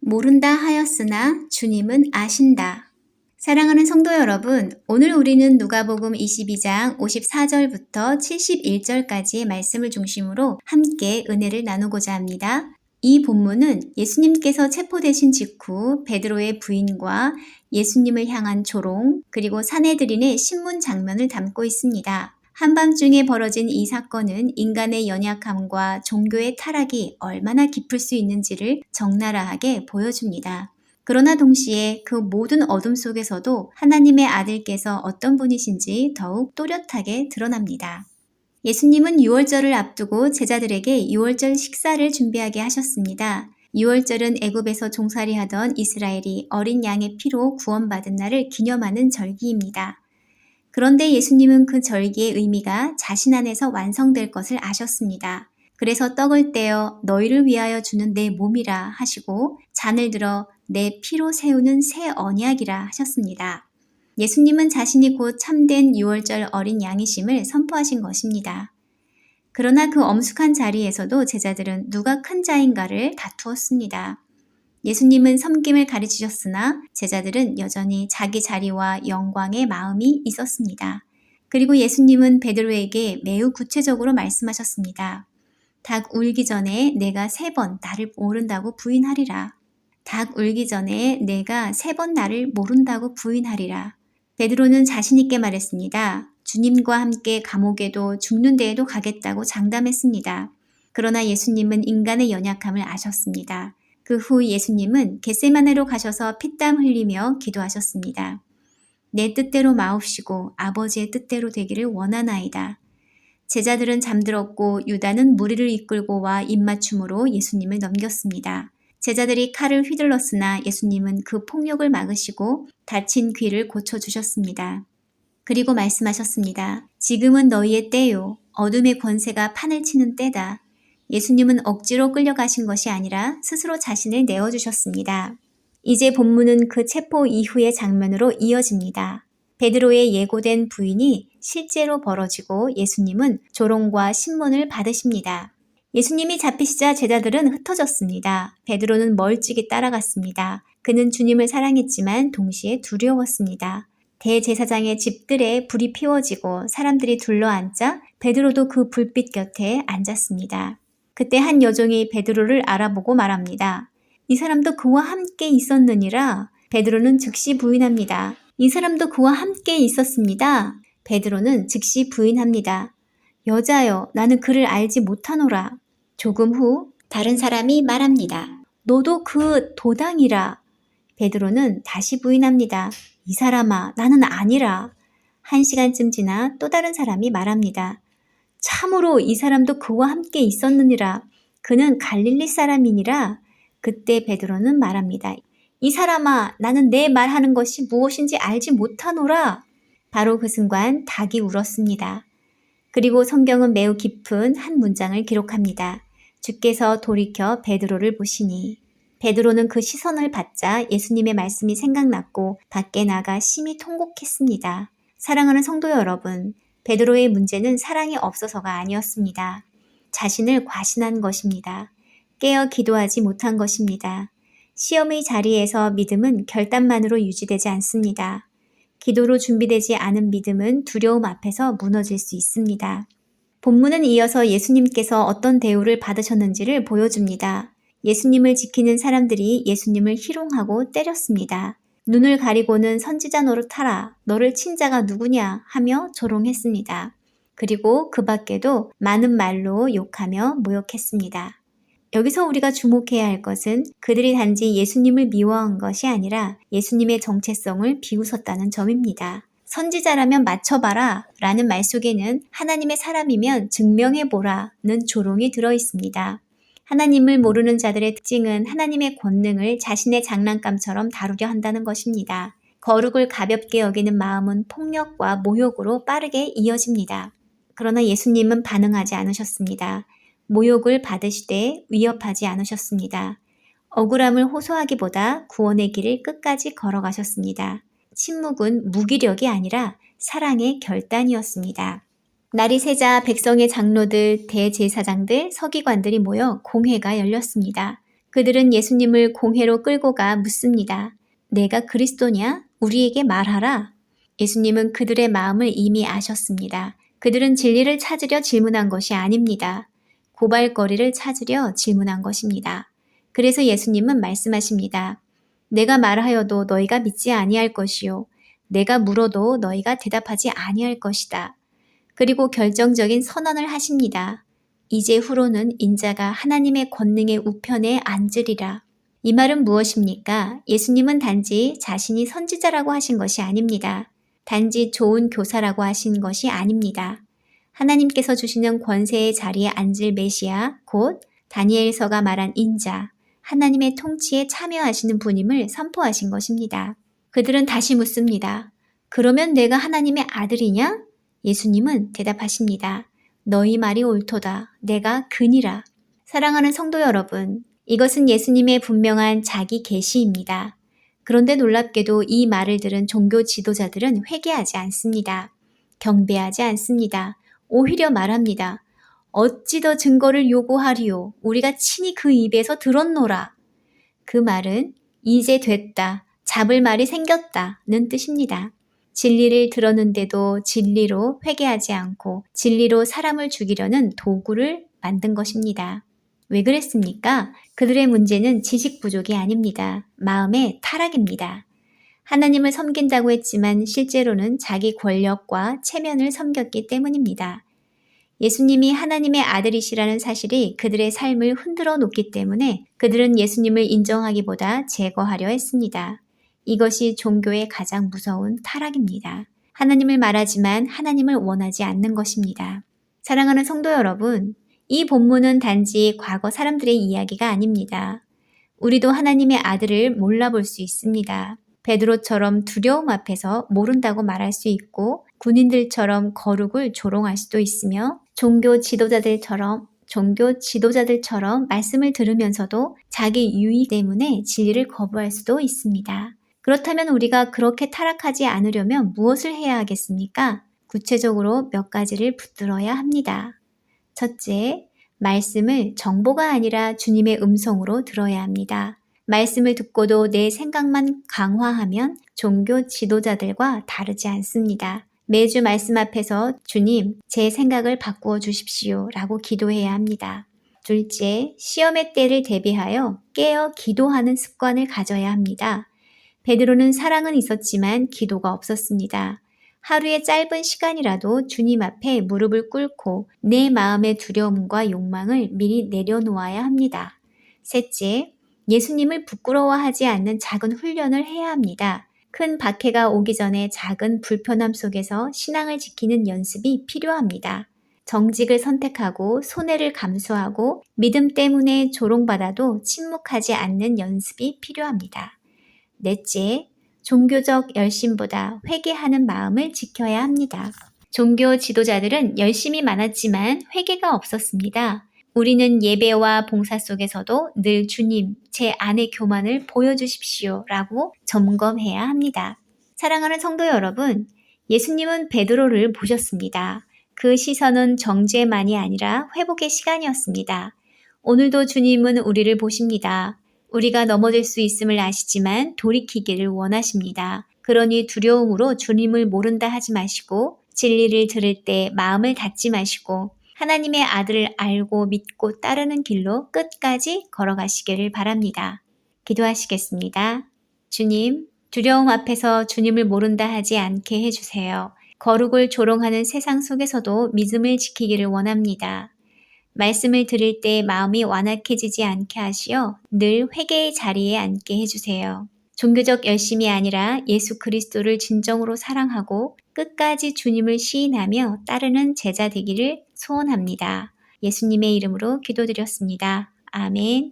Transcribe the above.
모른다 하였으나 주님은 아신다. 사랑하는 성도 여러분, 오늘 우리는 누가복음 22장 54절부터 71절까지의 말씀을 중심으로 함께 은혜를 나누고자 합니다. 이 본문은 예수님께서 체포되신 직후 베드로의 부인과 예수님을 향한 조롱, 그리고 사내들인의 신문 장면을 담고 있습니다. 한밤중에 벌어진 이 사건은 인간의 연약함과 종교의 타락이 얼마나 깊을 수 있는지를 적나라하게 보여줍니다. 그러나 동시에 그 모든 어둠 속에서도 하나님의 아들께서 어떤 분이신지 더욱 또렷하게 드러납니다. 예수님은 유월절을 앞두고 제자들에게 유월절 식사를 준비하게 하셨습니다. 유월절은 애굽에서 종살이하던 이스라엘이 어린 양의 피로 구원받은 날을 기념하는 절기입니다. 그런데 예수님은 그 절기의 의미가 자신 안에서 완성될 것을 아셨습니다. 그래서 떡을 떼어 너희를 위하여 주는 내 몸이라 하시고 잔을 들어 내 피로 세우는 새 언약이라 하셨습니다. 예수님은 자신이 곧 참된 유월절 어린 양이심을 선포하신 것입니다. 그러나 그 엄숙한 자리에서도 제자들은 누가 큰 자인가를 다투었습니다. 예수님은 섬김을 가르치셨으나 제자들은 여전히 자기 자리와 영광의 마음이 있었습니다. 그리고 예수님은 베드로에게 매우 구체적으로 말씀하셨습니다. 닭 울기 전에 내가 3번 나를 모른다고 부인하리라. 닭 울기 전에 내가 3번 나를 모른다고 부인하리라. 베드로는 자신 있게 말했습니다. 주님과 함께 감옥에도 죽는 데에도 가겠다고 장담했습니다. 그러나 예수님은 인간의 연약함을 아셨습니다. 그 후 예수님은 겟세마네로 가셔서 피땀 흘리며 기도하셨습니다. 내 뜻대로 마옵시고 아버지의 뜻대로 되기를 원하나이다. 제자들은 잠들었고 유다는 무리를 이끌고 와 입맞춤으로 예수님을 넘겼습니다. 제자들이 칼을 휘둘렀으나 예수님은 그 폭력을 막으시고 다친 귀를 고쳐주셨습니다. 그리고 말씀하셨습니다. 지금은 너희의 때요. 어둠의 권세가 판을 치는 때다. 예수님은 억지로 끌려가신 것이 아니라 스스로 자신을 내어주셨습니다. 이제 본문은 그 체포 이후의 장면으로 이어집니다. 베드로의 예고된 부인이 실제로 벌어지고 예수님은 조롱과 신문을 받으십니다. 예수님이 잡히시자 제자들은 흩어졌습니다. 베드로는 멀찍이 따라갔습니다. 그는 주님을 사랑했지만 동시에 두려웠습니다. 대제사장의 집들에 불이 피워지고 사람들이 둘러앉자 베드로도 그 불빛 곁에 앉았습니다. 그때 한 여종이 베드로를 알아보고 말합니다. 이 사람도 그와 함께 있었느니라. 베드로는 즉시 부인합니다. 이 사람도 그와 함께 있었습니다. 베드로는 즉시 부인합니다. 여자여, 나는 그를 알지 못하노라. 조금 후 다른 사람이 말합니다. 너도 그 도당이라. 베드로는 다시 부인합니다. 이 사람아, 나는 아니라. 1시간쯤 지나 또 다른 사람이 말합니다. 참으로 이 사람도 그와 함께 있었느니라. 그는 갈릴리 사람이니라. 그때 베드로는 말합니다. 이 사람아, 나는 내 말하는 것이 무엇인지 알지 못하노라. 바로 그 순간 닭이 울었습니다. 그리고 성경은 매우 깊은 한 문장을 기록합니다. 주께서 돌이켜 베드로를 보시니. 베드로는 그 시선을 받자 예수님의 말씀이 생각났고 밖에 나가 심히 통곡했습니다. 사랑하는 성도 여러분, 베드로의 문제는 사랑이 없어서가 아니었습니다. 자신을 과신한 것입니다. 깨어 기도하지 못한 것입니다. 시험의 자리에서 믿음은 결단만으로 유지되지 않습니다. 기도로 준비되지 않은 믿음은 두려움 앞에서 무너질 수 있습니다. 본문은 이어서 예수님께서 어떤 대우를 받으셨는지를 보여줍니다. 예수님을 지키는 사람들이 예수님을 희롱하고 때렸습니다. 눈을 가리고는 선지자 노릇하라, 너를 친 자가 누구냐 하며 조롱했습니다. 그리고 그 밖에도 많은 말로 욕하며 모욕했습니다. 여기서 우리가 주목해야 할 것은 그들이 단지 예수님을 미워한 것이 아니라 예수님의 정체성을 비웃었다는 점입니다. 선지자라면 맞춰봐라 라는 말 속에는 하나님의 사람이면 증명해보라는 조롱이 들어있습니다. 하나님을 모르는 자들의 특징은 하나님의 권능을 자신의 장난감처럼 다루려 한다는 것입니다. 거룩을 가볍게 여기는 마음은 폭력과 모욕으로 빠르게 이어집니다. 그러나 예수님은 반응하지 않으셨습니다. 모욕을 받으시되 위협하지 않으셨습니다. 억울함을 호소하기보다 구원의 길을 끝까지 걸어가셨습니다. 침묵은 무기력이 아니라 사랑의 결단이었습니다. 날이 새자 백성의 장로들, 대제사장들, 서기관들이 모여 공회가 열렸습니다. 그들은 예수님을 공회로 끌고 가 묻습니다. 내가 그리스도냐? 우리에게 말하라. 예수님은 그들의 마음을 이미 아셨습니다. 그들은 진리를 찾으려 질문한 것이 아닙니다. 고발거리를 찾으려 질문한 것입니다. 그래서 예수님은 말씀하십니다. 내가 말하여도 너희가 믿지 아니할 것이요. 내가 물어도 너희가 대답하지 아니할 것이다. 그리고 결정적인 선언을 하십니다. 이제 후로는 인자가 하나님의 권능의 우편에 앉으리라. 이 말은 무엇입니까? 예수님은 단지 자신이 선지자라고 하신 것이 아닙니다. 단지 좋은 교사라고 하신 것이 아닙니다. 하나님께서 주시는 권세의 자리에 앉을 메시아, 곧 다니엘서가 말한 인자, 하나님의 통치에 참여하시는 분임을 선포하신 것입니다. 그들은 다시 묻습니다. 그러면 내가 하나님의 아들이냐? 예수님은 대답하십니다. 너희 말이 옳도다. 내가 그니라. 사랑하는 성도 여러분, 이것은 예수님의 분명한 자기 계시입니다. 그런데 놀랍게도 이 말을 들은 종교 지도자들은 회개하지 않습니다. 경배하지 않습니다. 오히려 말합니다. 어찌 더 증거를 요구하리요. 우리가 친히 그 입에서 들었노라. 그 말은 이제 됐다. 잡을 말이 생겼다는 뜻입니다. 진리를 들었는데도 진리로 회개하지 않고 진리로 사람을 죽이려는 도구를 만든 것입니다. 왜 그랬습니까? 그들의 문제는 지식 부족이 아닙니다. 마음의 타락입니다. 하나님을 섬긴다고 했지만 실제로는 자기 권력과 체면을 섬겼기 때문입니다. 예수님이 하나님의 아들이시라는 사실이 그들의 삶을 흔들어 놓기 때문에 그들은 예수님을 인정하기보다 제거하려 했습니다. 이것이 종교의 가장 무서운 타락입니다. 하나님을 말하지만 하나님을 원하지 않는 것입니다. 사랑하는 성도 여러분, 이 본문은 단지 과거 사람들의 이야기가 아닙니다. 우리도 하나님의 아들을 몰라볼 수 있습니다. 베드로처럼 두려움 앞에서 모른다고 말할 수 있고 군인들처럼 거룩을 조롱할 수도 있으며 종교 지도자들처럼 말씀을 들으면서도 자기 유의 때문에 진리를 거부할 수도 있습니다. 그렇다면 우리가 그렇게 타락하지 않으려면 무엇을 해야 하겠습니까? 구체적으로 몇 가지를 붙들어야 합니다. 첫째, 말씀을 정보가 아니라 주님의 음성으로 들어야 합니다. 말씀을 듣고도 내 생각만 강화하면 종교 지도자들과 다르지 않습니다. 매주 말씀 앞에서 주님, 제 생각을 바꾸어 주십시오 라고 기도해야 합니다. 둘째, 시험의 때를 대비하여 깨어 기도하는 습관을 가져야 합니다. 베드로는 사랑은 있었지만 기도가 없었습니다. 하루의 짧은 시간이라도 주님 앞에 무릎을 꿇고 내 마음의 두려움과 욕망을 미리 내려놓아야 합니다. 셋째, 예수님을 부끄러워하지 않는 작은 훈련을 해야 합니다. 큰 박해가 오기 전에 작은 불편함 속에서 신앙을 지키는 연습이 필요합니다. 정직을 선택하고 손해를 감수하고 믿음 때문에 조롱받아도 침묵하지 않는 연습이 필요합니다. 넷째, 종교적 열심보다 회개하는 마음을 지켜야 합니다. 종교 지도자들은 열심이 많았지만 회개가 없었습니다. 우리는 예배와 봉사 속에서도 늘 주님, 제 안의 교만을 보여주십시오 라고 점검해야 합니다. 사랑하는 성도 여러분, 예수님은 베드로를 보셨습니다. 그 시선은 정죄만이 아니라 회복의 시간이었습니다. 오늘도 주님은 우리를 보십니다. 우리가 넘어질 수 있음을 아시지만 돌이키기를 원하십니다. 그러니 두려움으로 주님을 모른다 하지 마시고 진리를 들을 때 마음을 닫지 마시고 하나님의 아들을 알고 믿고 따르는 길로 끝까지 걸어가시기를 바랍니다. 기도하시겠습니다. 주님, 두려움 앞에서 주님을 모른다 하지 않게 해주세요. 거룩을 조롱하는 세상 속에서도 믿음을 지키기를 원합니다. 말씀을 들을 때 마음이 완악해지지 않게 하시어 늘 회개의 자리에 앉게 해주세요. 종교적 열심이 아니라 예수 그리스도를 진정으로 사랑하고 끝까지 주님을 시인하며 따르는 제자 되기를 소원합니다. 예수님의 이름으로 기도드렸습니다. 아멘.